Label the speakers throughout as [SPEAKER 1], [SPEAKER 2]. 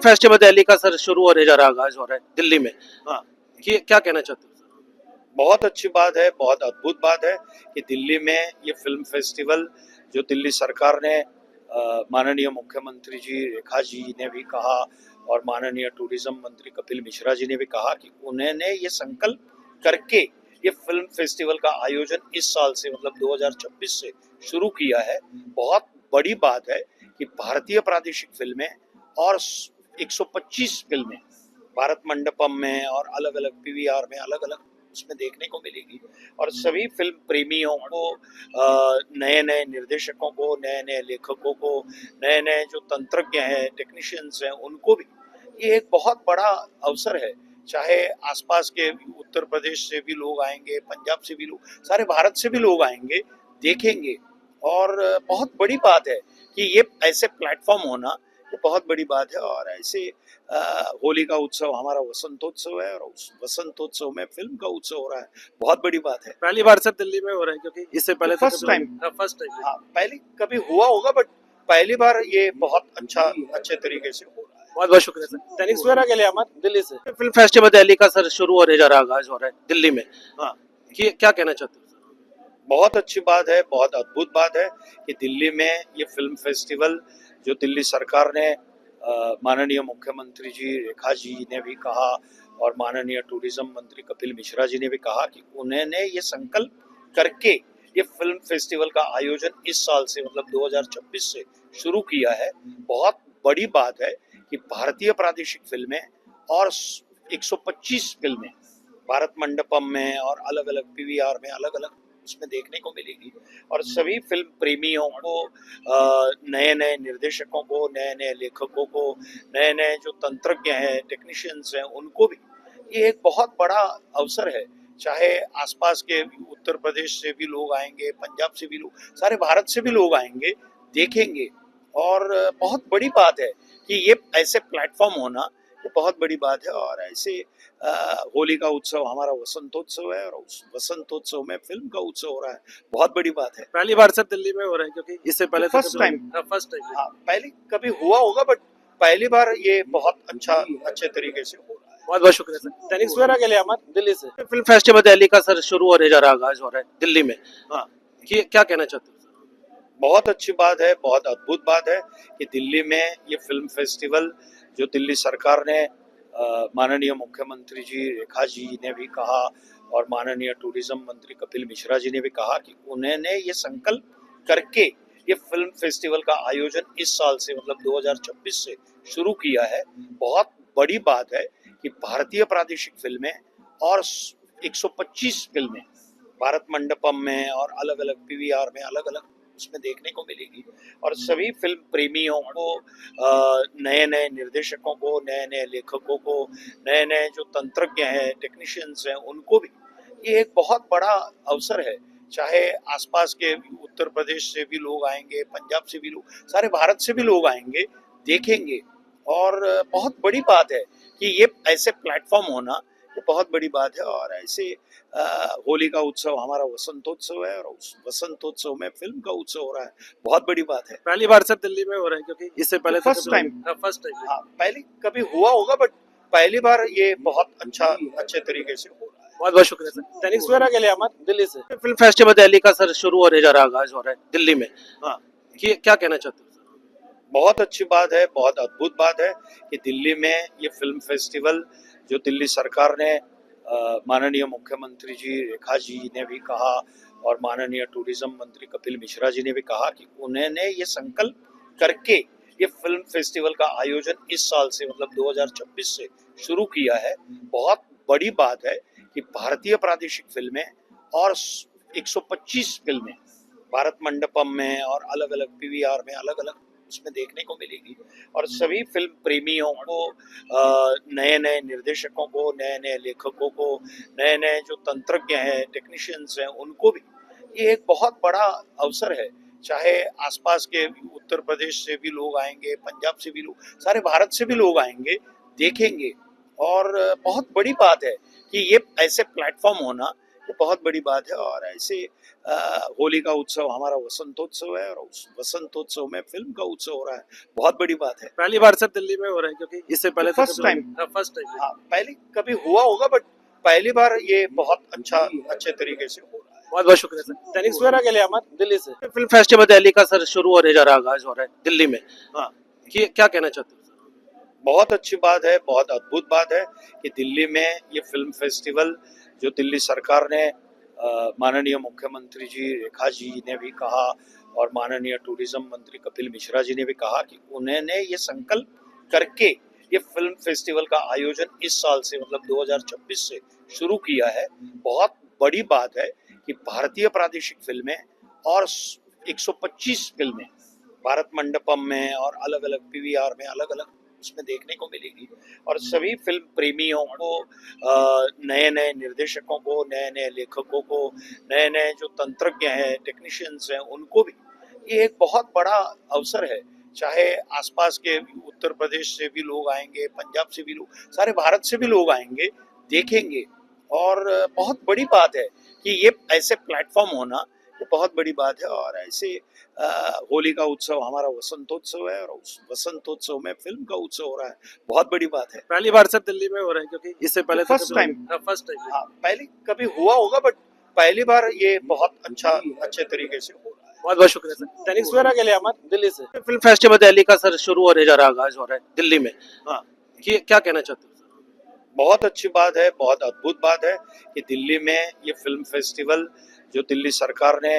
[SPEAKER 1] Festival Delhi का sir शुरू होने जा रहा है, आगाज हो रहा है दिल्ली में।
[SPEAKER 2] हाँ,
[SPEAKER 1] क्या कहना चाहते हो सर?
[SPEAKER 2] बहुत अच्छी बात है, बहुत अद्भुत बात है कि दिल्ली में ये फिल्म फेस्टिवल जो दिल्ली सरकार ने माननीय मुख्यमंत्री जी रेखा जी ने भी कहा और माननीय टूरिज्म मंत्री कपिल मिश्रा जी ने भी कहा कि उन्होंने ये संकल्प करके ये फिल्म फेस्टिवल का आयोजन इस साल से मतलब 2026 से शुरू किया है। बहुत बड़ी बात है कि भारतीय प्रादेशिक फिल्में और 125 फिल्में भारत मंडपम में और अलग अलग पीवीआर में अलग अलग उसमें देखने को मिलेगी और सभी फिल्म प्रेमियों को, नए नए निर्देशकों को, नए नए लेखकों को, नए नए जो तंत्रज्ञ हैं, टेक्नीशियंस हैं, उनको भी ये एक बहुत बड़ा अवसर है। चाहे आसपास के उत्तर प्रदेश से भी लोग आएंगे, पंजाब से भी लोग, सारे भारत से भी लोग आएंगे, देखेंगे। और बहुत बड़ी बात है कि ये ऐसे प्लेटफॉर्म होना ये बहुत बड़ी बात है। और ऐसे होली का उत्सव हमारा वसंतोत्सव है और उस वसंतोत्सव में फिल्म का उत्सव हो रहा है, बहुत बड़ी बात है।
[SPEAKER 1] पहली बार सर दिल्ली में हो रहा है, क्योंकि इससे पहले
[SPEAKER 2] फर्स्ट टाइम,
[SPEAKER 1] फर्स्ट टाइम।
[SPEAKER 2] हाँ, पहले कभी हुआ होगा बट पहली बार ये बहुत अच्छे तरीके से हो रहा है।
[SPEAKER 1] बहुत बहुत शुक्रिया सर। दैनिक सवेरा के लिए अहमद दिल्ली से। फिल्म फेस्टिवल दिल्ली का सर शुरू होने जा रहा है, आगाज हो रहा है दिल्ली में।
[SPEAKER 2] हाँ,
[SPEAKER 1] क्या कहना चाहते हो सर?
[SPEAKER 2] बहुत अच्छी बात है, बहुत अद्भुत बात है कि दिल्ली में ये फिल्म फेस्टिवल जो दिल्ली सरकार ने माननीय मुख्यमंत्री जी रेखा जी ने भी कहा और माननीय टूरिज्म मंत्री कपिल मिश्रा जी ने भी कहा कि उन्होंने ये संकल्प करके ये फिल्म फेस्टिवल का आयोजन इस साल से मतलब 2026 से शुरू किया है। बहुत बड़ी बात है कि भारतीय प्रादेशिक फिल्में और 125 फिल्में भारत मंडपम में और अलग अलग पीवीआर में अलग अलग उसमें देखने को मिलेगी और सभी फिल्म प्रेमियों को, नए नए निर्देशकों को, नए नए लेखकों को, नए नए जो तंत्रज्ञ हैं, टेक्नीशियंस हैं, उनको भी ये एक बहुत बड़ा अवसर है। चाहे आसपास के उत्तर प्रदेश से भी लोग आएंगे, पंजाब से भी लोग, सारे भारत से भी लोग आएंगे, देखेंगे। और बहुत बड़ी बात है कि ये ऐसे प्लेटफॉर्म होना ये बहुत बड़ी बात है। और ऐसे होली का उत्सव हमारा वसंतोत्सव है और उस वसंतोत्सव में फिल्म का उत्सव हो रहा है, बहुत बड़ी बात है।
[SPEAKER 1] पहली बार सर दिल्ली में हो रहा है, क्योंकि इससे पहले
[SPEAKER 2] फर्स्ट टाइम,
[SPEAKER 1] फर्स्ट टाइम।
[SPEAKER 2] हाँ, पहले कभी हुआ होगा बट पहली बार ये बहुत अच्छे तरीके से हो रहा है।
[SPEAKER 1] बहुत बहुत शुक्रिया सर। दैनिक सवेरा के लिए अहमद दिल्ली से। फिल्म फेस्टिवल दिल्ली का सर शुरू होने जा रहा है, आगाज हो रहा है दिल्ली में।
[SPEAKER 2] हाँ,
[SPEAKER 1] क्या कहना चाहते हो सर?
[SPEAKER 2] बहुत अच्छी बात है, बहुत अद्भुत बात है कि दिल्ली में ये फिल्म फेस्टिवल जो दिल्ली सरकार ने माननीय मुख्यमंत्री जी रेखा जी ने भी कहा और माननीय टूरिज्म मंत्री कपिल मिश्रा जी ने भी कहा कि उन्होंने ये संकल्प करके ये फिल्म फेस्टिवल का आयोजन इस साल से मतलब 2026 से शुरू किया है। बहुत बड़ी बात है कि भारतीय प्रादेशिक फिल्में और 125 फिल्में भारत मंडपम में और अलग अलग पीवीआर में अलग अलग उसमें देखने को मिलेगी और सभी फिल्म प्रेमियों को, नए नए निर्देशकों को, नए नए लेखकों को, नए नए जो तंत्रज्ञ हैं, टेक्नीशियंस हैं, उनको भी ये एक बहुत बड़ा अवसर है। चाहे आसपास के उत्तर प्रदेश से भी लोग आएंगे, पंजाब से भी लोग, सारे भारत से भी लोग आएंगे, देखेंगे। और बहुत बड़ी बात है कि ये ऐसे प्लेटफॉर्म होना ये बहुत बड़ी बात है। और ऐसे होली का उत्सव हमारा वसंतोत्सव है और उस वसंतोत्सव में फिल्म का उत्सव हो रहा है, बहुत बड़ी बात है।
[SPEAKER 1] पहली बार सर दिल्ली में हो रहा है, क्योंकि इससे पहले
[SPEAKER 2] फर्स्ट टाइम,
[SPEAKER 1] फर्स्ट टाइम।
[SPEAKER 2] हाँ, पहले कभी हुआ होगा बट पहली बार ये बहुत अच्छे तरीके से हो रहा है।
[SPEAKER 1] बहुत बहुत शुक्रिया सर। दैनिक सवेरा के लिए अहमद दिल्ली से। फिल्म फेस्टिवल दिल्ली का सर शुरू होने जा रहा है, आगाज हो रहा है दिल्ली में।
[SPEAKER 2] हाँ,
[SPEAKER 1] क्या कहना चाहते हो सर?
[SPEAKER 2] बहुत अच्छी बात है, बहुत अद्भुत बात है कि दिल्ली में ये फिल्म फेस्टिवल जो दिल्ली सरकार ने माननीय मुख्यमंत्री जी रेखा जी ने भी कहा और माननीय टूरिज्म मंत्री कपिल मिश्रा जी ने भी कहा कि उन्होंने ये संकल्प करके ये फिल्म फेस्टिवल का आयोजन इस साल से मतलब 2026 से शुरू किया है। बहुत बड़ी बात है कि भारतीय प्रादेशिक फिल्में और 125 फिल्में भारत मंडपम में और अलग अलग पीवीआर में अलग अलग उसमें देखने को मिलेगी और सभी फिल्म प्रेमियों को, नए नए निर्देशकों को, नए नए लेखकों को, नए नए जो तंत्रज्ञ हैं, टेक्नीशियंस हैं, उनको भी ये एक बहुत बड़ा अवसर है। चाहे आसपास के उत्तर प्रदेश से भी लोग आएंगे, पंजाब से भी लोग, सारे भारत से भी लोग आएंगे, देखेंगे। और बहुत बड़ी बात है कि ये ऐसे प्लेटफॉर्म होना ये बहुत बड़ी बात है। और ऐसे होली का उत्सव हमारा वसंतोत्सव है, और उस वसंतोत्सव में फिल्म का उत्सव हो रहा है, बहुत बड़ी बात है।
[SPEAKER 1] पहली बार सर दिल्ली में हो रहा है क्योंकि इससे पहले तो
[SPEAKER 2] फर्स्ट टाइम।
[SPEAKER 1] First time.
[SPEAKER 2] हाँ, पहले कभी हुआ होगा, बट पहली बार ये बहुत अच्छे तरीके से हो रहा है।
[SPEAKER 1] बहुत बहुत शुक्रिया सर। दैनिक सवेरा के लिए अमर दिल्ली से फिल्म फेस्टिवल दिल्ली का सर शुरू होने जा रहा है, आगाज हो रहा है दिल्ली में।
[SPEAKER 2] हाँ,
[SPEAKER 1] क्या कहना चाहते हो सर?
[SPEAKER 2] बहुत अच्छी बात है, बहुत अद्भुत बात है कि दिल्ली में ये फिल्म फेस्टिवल जो दिल्ली सरकार ने माननीय मुख्यमंत्री जी रेखा जी ने भी कहा, और माननीय टूरिज्म मंत्री कपिल मिश्रा जी ने भी कहा कि उन्होंने ये संकल्प करके ये फिल्म फेस्टिवल का आयोजन इस साल से, मतलब 2026 से शुरू किया है। बहुत बड़ी बात है कि भारतीय प्रादेशिक फिल्में और 125 फिल्में भारत मंडपम में और अलग अलग पीवीआर में अलग अलग उसमें देखने को मिलेगी। और सभी फिल्म प्रेमियों को, नए नए निर्देशकों को, नए नए लेखकों को, नए नए जो तंत्रज्ञ हैं, टेक्नीशियंस हैं, उनको भी ये एक बहुत बड़ा अवसर है। चाहे आसपास के उत्तर प्रदेश से भी लोग आएंगे, पंजाब से भी लोग, सारे भारत से भी लोग आएंगे, देखेंगे। और बहुत बड़ी बात है कि ये ऐसे प्लेटफॉर्म होना, ये बहुत बड़ी बात है। और ऐसे होली का उत्सव हमारा वसंतोत्सव है, और उस वसंतोत्सव में फिल्म का उत्सव हो रहा है, बहुत बड़ी बात है।
[SPEAKER 1] पहली बार सर दिल्ली में हो रहा है क्योंकि इससे पहले
[SPEAKER 2] फर्स्ट टाइम।
[SPEAKER 1] First time.
[SPEAKER 2] हाँ, पहले कभी हुआ होगा, बट पहली बार ये बहुत अच्छे तरीके से हो रहा है।
[SPEAKER 1] बहुत बहुत शुक्रिया सर। दैनिक सवेरा के लिए अमर दिल्ली से फिल्म फेस्टिवल दिल्ली का सर शुरू होने जा रहा है, आगाज हो रहा है दिल्ली में।
[SPEAKER 2] हाँ,
[SPEAKER 1] क्या कहना चाहते हो सर?
[SPEAKER 2] बहुत अच्छी बात है, बहुत अद्भुत बात है कि दिल्ली में ये फिल्म फेस्टिवल जो दिल्ली सरकार ने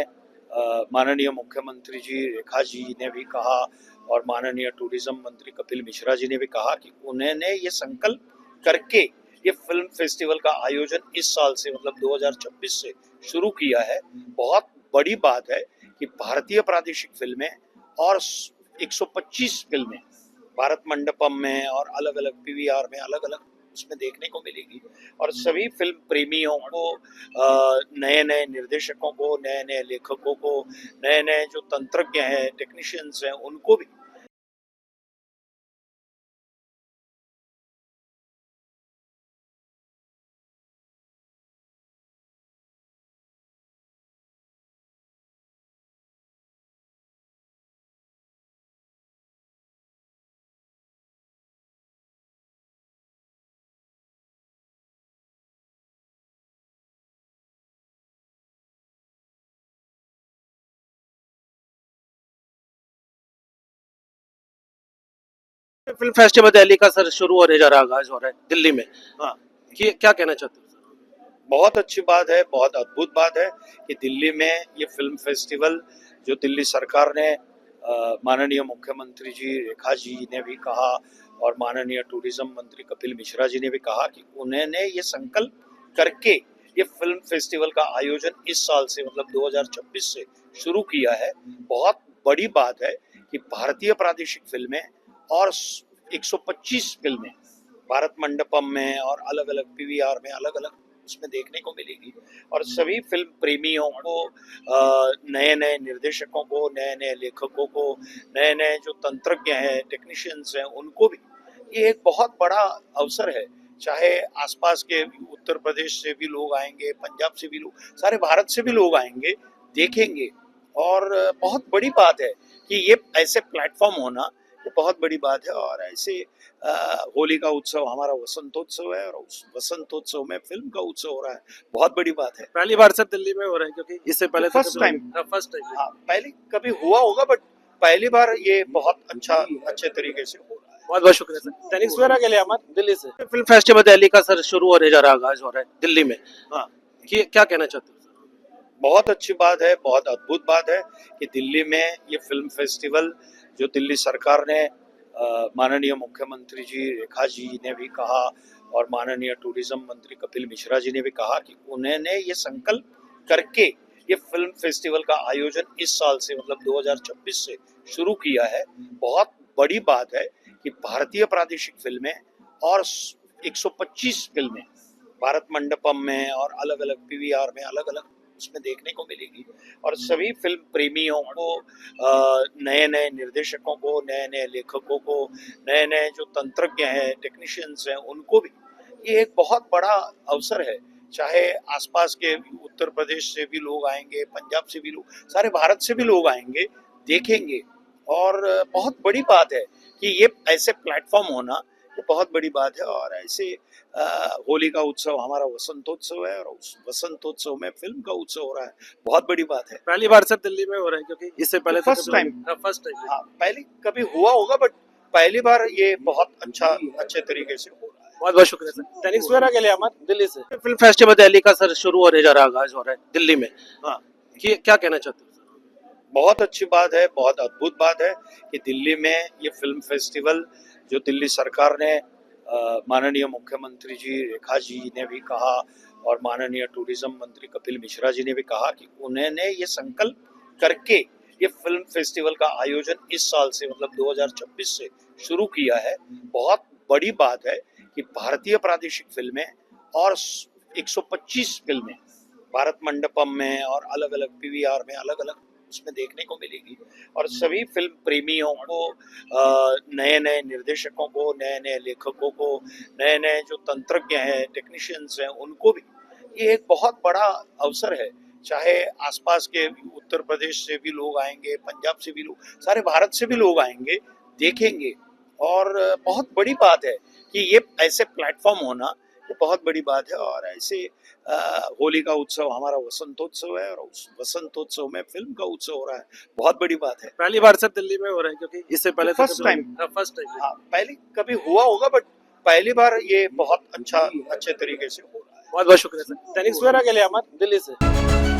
[SPEAKER 2] माननीय मुख्यमंत्री जी रेखा जी ने भी कहा, और माननीय टूरिज्म मंत्री कपिल मिश्रा जी ने भी कहा कि उन्होंने ये संकल्प करके ये फिल्म फेस्टिवल का आयोजन इस साल से, मतलब 2026 से शुरू किया है। बहुत बड़ी बात है कि भारतीय प्रादेशिक फिल्में और 125 फिल्में भारत मंडपम में और अलग अलग पीवीआर में अलग अलग उसमें देखने को मिलेगी। और सभी फिल्म प्रेमियों को, नए नए निर्देशकों को, नए नए लेखकों को, नए नए जो तंत्रज्ञ हैं, टेक्नीशियंस हैं, उनको भी
[SPEAKER 1] फिल्म फेस्टिवल दिल्ली का सर शुरू होने जा रहा है, आगाज हो रहा है दिल्ली में।
[SPEAKER 2] हाँ,
[SPEAKER 1] क्या कहना चाहते हो सर?
[SPEAKER 2] बहुत अच्छी बात है, बहुत अद्भुत बात है कि दिल्ली में ये फिल्म फेस्टिवल जो दिल्ली सरकार ने माननीय मुख्यमंत्री जी रेखा जी ने भी कहा, और माननीय टूरिज्म मंत्री कपिल मिश्रा जी ने भी कहा कि उन्होंने ये संकल्प करके ये फिल्म फेस्टिवल का आयोजन इस साल से, मतलब 2026 से शुरू किया है। बहुत बड़ी बात है कि भारतीय प्रादेशिक फिल्में और 125 फिल्में भारत मंडपम में और अलग अलग पीवीआर में अलग अलग उसमें देखने को मिलेगी। और सभी फिल्म प्रेमियों को, नए नए निर्देशकों को, नए नए लेखकों को, नए नए जो तंत्रज्ञ हैं, टेक्नीशियंस हैं, उनको भी ये एक बहुत बड़ा अवसर है। चाहे आसपास के उत्तर प्रदेश से भी लोग आएंगे, पंजाब से भी लोग, सारे भारत से भी लोग आएंगे, देखेंगे। और बहुत बड़ी बात है कि ये ऐसे प्लेटफॉर्म होना, ये बहुत बड़ी बात है। और ऐसे होली का उत्सव हमारा वसंतोत्सव है, और उस वसंतोत्सव में फिल्म का उत्सव हो रहा है, बहुत बड़ी बात है।
[SPEAKER 1] पहली बार सर दिल्ली में हो रहा है क्योंकि इससे पहले
[SPEAKER 2] फर्स्ट टाइम।
[SPEAKER 1] First time.
[SPEAKER 2] हाँ, पहले कभी हुआ होगा, बट पहली बार ये बहुत अच्छे तरीके से हो रहा है।
[SPEAKER 1] बहुत बहुत शुक्रिया सर। दैनिक सवेरा के लिए अमर दिल्ली से फिल्म फेस्टिवल दिल्ली का सर शुरू होने जा रहा है, आगाज हो रहा है दिल्ली में।
[SPEAKER 2] हाँ,
[SPEAKER 1] क्या कहना चाहते हो सर?
[SPEAKER 2] बहुत अच्छी बात है, बहुत अद्भुत बात है कि दिल्ली में ये फिल्म फेस्टिवल जो दिल्ली सरकार ने माननीय मुख्यमंत्री जी रेखा जी ने भी कहा, और माननीय टूरिज्म मंत्री कपिल मिश्रा जी ने भी कहा कि उन्होंने ये संकल्प करके ये फिल्म फेस्टिवल का आयोजन इस साल से, मतलब 2026 से शुरू किया है। बहुत बड़ी बात है कि भारतीय प्रादेशिक फिल्में और 125 फिल्में भारत मंडपम में और अलग अलग पीवीआर में अलग अलग उसमें देखने को मिलेगी। और सभी फिल्म प्रेमियों को, नए नए निर्देशकों को, नए नए लेखकों को, नए नए जो तंत्रज्ञ हैं, टेक्नीशियंस हैं, उनको भी ये एक बहुत बड़ा अवसर है। चाहे आसपास के उत्तर प्रदेश से भी लोग आएंगे, पंजाब से भी लोग, सारे भारत से भी लोग आएंगे, देखेंगे। और बहुत बड़ी बात है कि ये ऐसे प्लेटफॉर्म होना, ये बहुत बड़ी बात है। और ऐसे होली का उत्सव हमारा वसंतोत्सव है, और उस वसंतोत्सव में फिल्म का उत्सव हो रहा है, बहुत बड़ी बात है।
[SPEAKER 1] पहली बार सर दिल्ली में हो रहा है, क्योंकि इससे पहले तो
[SPEAKER 2] First time.
[SPEAKER 1] First time.
[SPEAKER 2] हाँ, पहले कभी हुआ होगा, बट पहली बार ये बहुत अच्छे तरीके से हो रहा है।
[SPEAKER 1] बहुत बहुत शुक्रिया सर। दैनिक सवेरा के लिए अहमद, दिल्ली से। फिल्म फेस्टिवल दिल्ली का सर शुरू होने जा रहा है, आगाज हो रहा है दिल्ली में।
[SPEAKER 2] हाँ,
[SPEAKER 1] क्या कहना चाहते हो सर?
[SPEAKER 2] बहुत अच्छी बात है, बहुत अद्भुत बात है कि दिल्ली में ये फिल्म फेस्टिवल, जो दिल्ली सरकार ने, माननीय मुख्यमंत्री जी रेखा जी ने भी कहा, और माननीय टूरिज्म मंत्री कपिल मिश्रा जी ने भी कहा कि उन्होंने ये संकल्प करके ये फिल्म फेस्टिवल का आयोजन इस साल से, मतलब 2026 से शुरू किया है। बहुत बड़ी बात है कि भारतीय प्रादेशिक फिल्में और 125 फिल्में भारत मंडपम में और अलग अलग पीवीआर में अलग अलग उसमें देखने को मिलेगी। और सभी फिल्म प्रेमियों को, नए नए निर्देशकों को, नए नए लेखकों को, नए नए जो तंत्रज्ञ हैं, टेक्नीशियंस हैं, उनको भी ये एक बहुत बड़ा अवसर है। चाहे आसपास के उत्तर प्रदेश से भी लोग आएंगे, पंजाब से भी लोग, सारे भारत से भी लोग आएंगे, देखेंगे। और बहुत बड़ी बात है कि ये ऐसे प्लेटफॉर्म होना, ये बहुत बड़ी बात है। और ऐसे होली का उत्सव हमारा वसंतोत्सव है, और उस वसंतोत्सव में फिल्म का उत्सव हो रहा है, बहुत बड़ी बात है।
[SPEAKER 1] पहली बार सर दिल्ली में हो रहा है, क्योंकि इससे पहले
[SPEAKER 2] फर्स्ट टाइम।
[SPEAKER 1] First time.
[SPEAKER 2] हाँ, पहले कभी हुआ होगा, बट पहली बार ये बहुत अच्छे तरीके से हो रहा है।
[SPEAKER 1] बहुत बहुत शुक्रिया सर। दैनिक सवेरा के लिए अहमद, दिल्ली से।